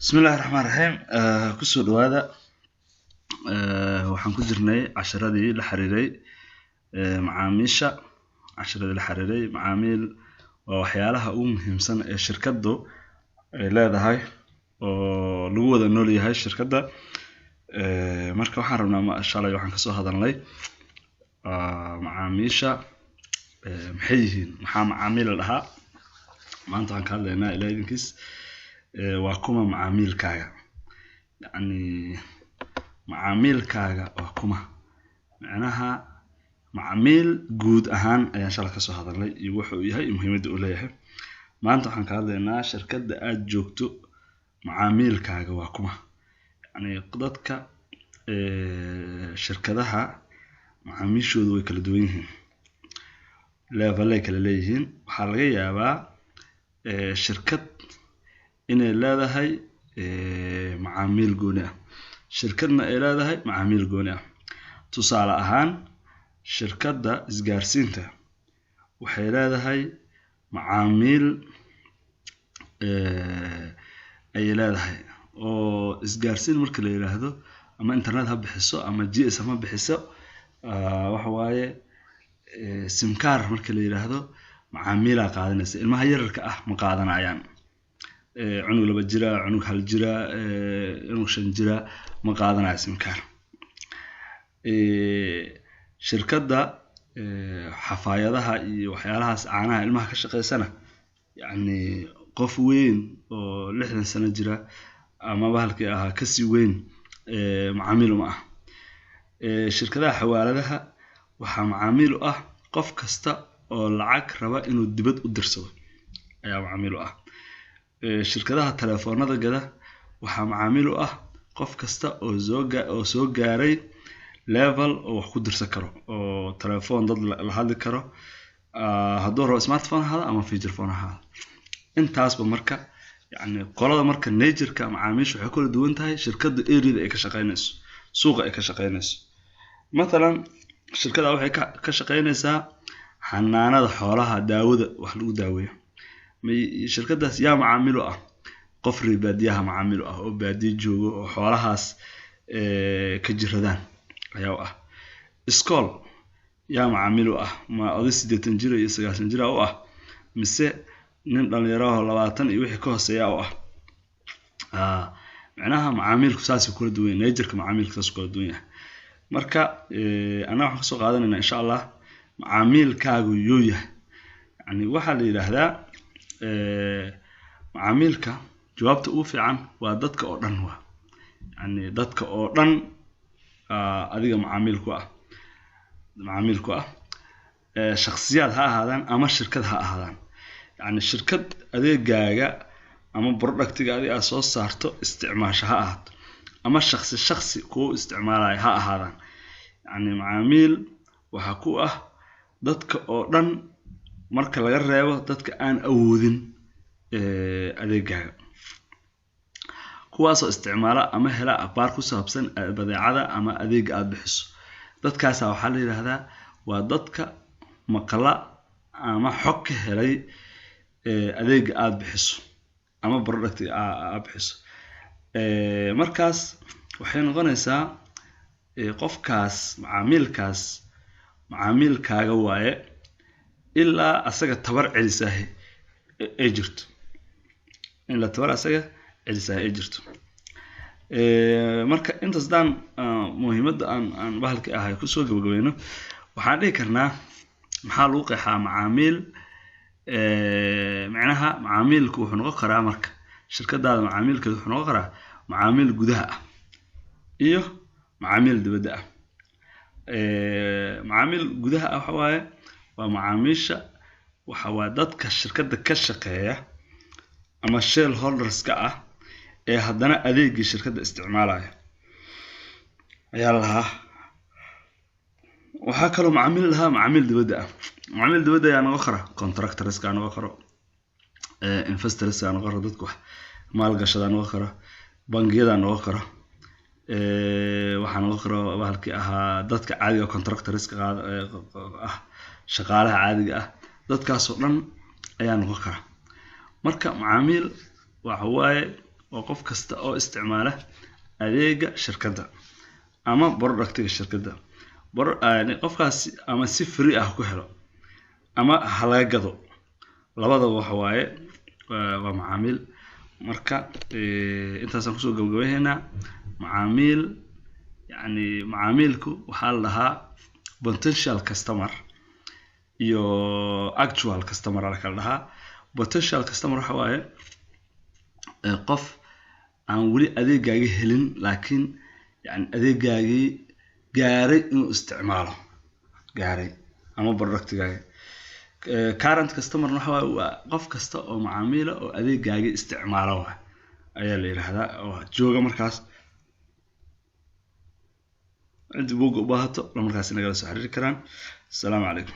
بسم الله الرحمن الرحيم كسو دوادا waxaan ku jirnay casharadii la xiriiray macaamiisha casharadii la xiriiray macaamiil waa waxyaalaha ugu muhiimsan ee shirkadu ay leedahay oo lagu wada nool yahay shirkada marka waxaan rabnaa inshallah waxaan ka soo hadalnay macaamiisha maxay yihiin maxaa macaamiil la dhahaa maanta waxaan ka hadlaynaa ilaa idinkiis waa kuma macaamiilkaaga yani macaamiilkaaga waa kuma macnaha macaamiil guud ahaan ayaan shalay ka soo hadalnay iyo wuxuu yahay muhiimadda uu leeyahay maanta waxaan ka hadlaynaa shirkadda aad joogto macaamiilkaaga waa kuma yani dadka shirkadaha macaamiishoodu way kala duwan yihiin level ay kala leeyihiin waxaa laga yaabaa shirkad inay leedahay macaamiil gooni ah shirkadna ay leedahay macaamiil gooni ah tusaale ahaan shirkadda isgaarsiinta waxay leedahay macaamiil ay leedahay oo isgaarsiin marka la yiraahdo ama internet ha bixiso ama GSM ha bixiso waxa waaye sim card marka la yiraahdo macaamiil qaadanaysa ilmaha yararka ah ma qaadanayaan cunug laba jira cunug hal jira cunug shan jira ma qaadanayo sim card shirkadda xafaayadaha iyo waxyaalahaas caanaha ilmaha ka shaqeysana yani qof weyn oo 60 sano jira ama bahalkii ahaa ka sii weyn macaamiil ma ah shirkadaha xawaaladaha waxa macaamiil u ah qof kasta oo lacag raba inuu dibad u dirsado ayaa macaamiil u ah shirkadaha telefoonada gada waxa macaamiil u ah qof kasta oo soo gaaray level oo wax ku dirsan karo oo telefoon dad la hadli karo hadduu rabo smartphone ahaado ama feature phone ahaado intaasba marka yani qolada marka nature-ka macaamiishu waxay kala duwan tahay shirkadda area ay ka shaqeynayso suuqa ay ka shaqeynayso مثلا shirkada waxay ka shaqeynaysaa xanaanada xoolaha daawada wax lagu daaweeyo shirkadaas yaa macaamiil u ah qof ribaadiyaha macaamiil u ah oo baadiyo joogo oo xoolahaas ka jiradaan ayaa u ah iskool yaa macaamiil u ah ma oday 80 jir iyo 90 jir u ah mise nin dhalinyaro 20 iyo wixii ka hooseeya u ah macnaha macaamiilku saasi kula duwan nature-ka macaamiilka saasi kula duwan yahay marka ana waxaan ka soo qaadanaynaa insha Allah macaamiilkaagu yuu yahay yani waxa la yiraahdaa macaamiilka jawaabta ugu fiican waa dadka oo dhan waa yani dadka oo dhan adiga macaamiilku ah shakhsiyaad ha ahaadaan ama shirkad ha ahaadaan yani shirkad adeegaaga ama productiga adiga soo saarto isticmaasho ha ahaato ama shakhsi ku isticmaalay ha ahaadaan yani macaamiil waxa ku ah dadka oo dhan marka laga reebo dadka aan awoodin adeegaaga kuwaas oo isticmaala ama hela aqbaar ku saabsan badeecada ama adeeg aad bixiso dadkaas waxa la yiraahdaa waa dadka maqla ama xog ka helay adeeg aad bixiso ama product aad bixiso markaas waxay noqonaysaa qofkaas macaamiilkaaga waaye ilaa asaga tabar celisahay ay jirto ilaa tabar asaga celisahay ay jirto marka intaas daan muhiimadda aan bahalka ahay ku soo gabagabayno waxaan dhihi karnaa maxaa lagu qeexaa macaamiil macnaha macaamiilku wuxuu noqon karaa marka shirkadaada macaamiilkeedu wuxuu noqon karaa macaamiil gudaha ah iyo macaamiil dibadda ah macaamiil gudaha ah waxa waaye waa macaamiisha waxa waa dadka shirkadda ka shaqeeya ama shareholders ka ah ee haddana adeegii shirkadda isticmaalaya ayaa lahaa waxa kale macaamiil lahaa macaamiil dibadda ah macaamiil dibadda ayaa noqon kara contractors ka noqon karo investors ka noqon karo dadku wax maalgashada noqon karo bangiyada noqon karo waxaan noqon karo bahalkii ahaa dadka caadiga contractors ka ah shaqaalaha caadiga ah dadkaas oo dhan ayaa noqon kara marka macaamiil waxa waaye oo qof kasta oo isticmaala adeega shirkadda ama productiga shirkadda qofkaas ama si free ah ku helo ama halaga gado labadaba waxa waaye waa macaamiil marka intaas aan kusoo gabagabeynaa macaamiil yani macaamilku waxa la dhahaa potential customer iyo actual customer la kala dhahaa potential customer waxa waaye qof aan wali adeegaaga helin laakiin yani adeegaagii gaaray inuu isticmaalo gaaray ama productigaaga current customer waxa waa qof kasta oo macaamiila oo adeegaaga isticmaalo ayaa la yiraahdaa oo jooga markaas inta buug u baahato markaas inaga soo xiriiri karaan. Assalaamu calaykum.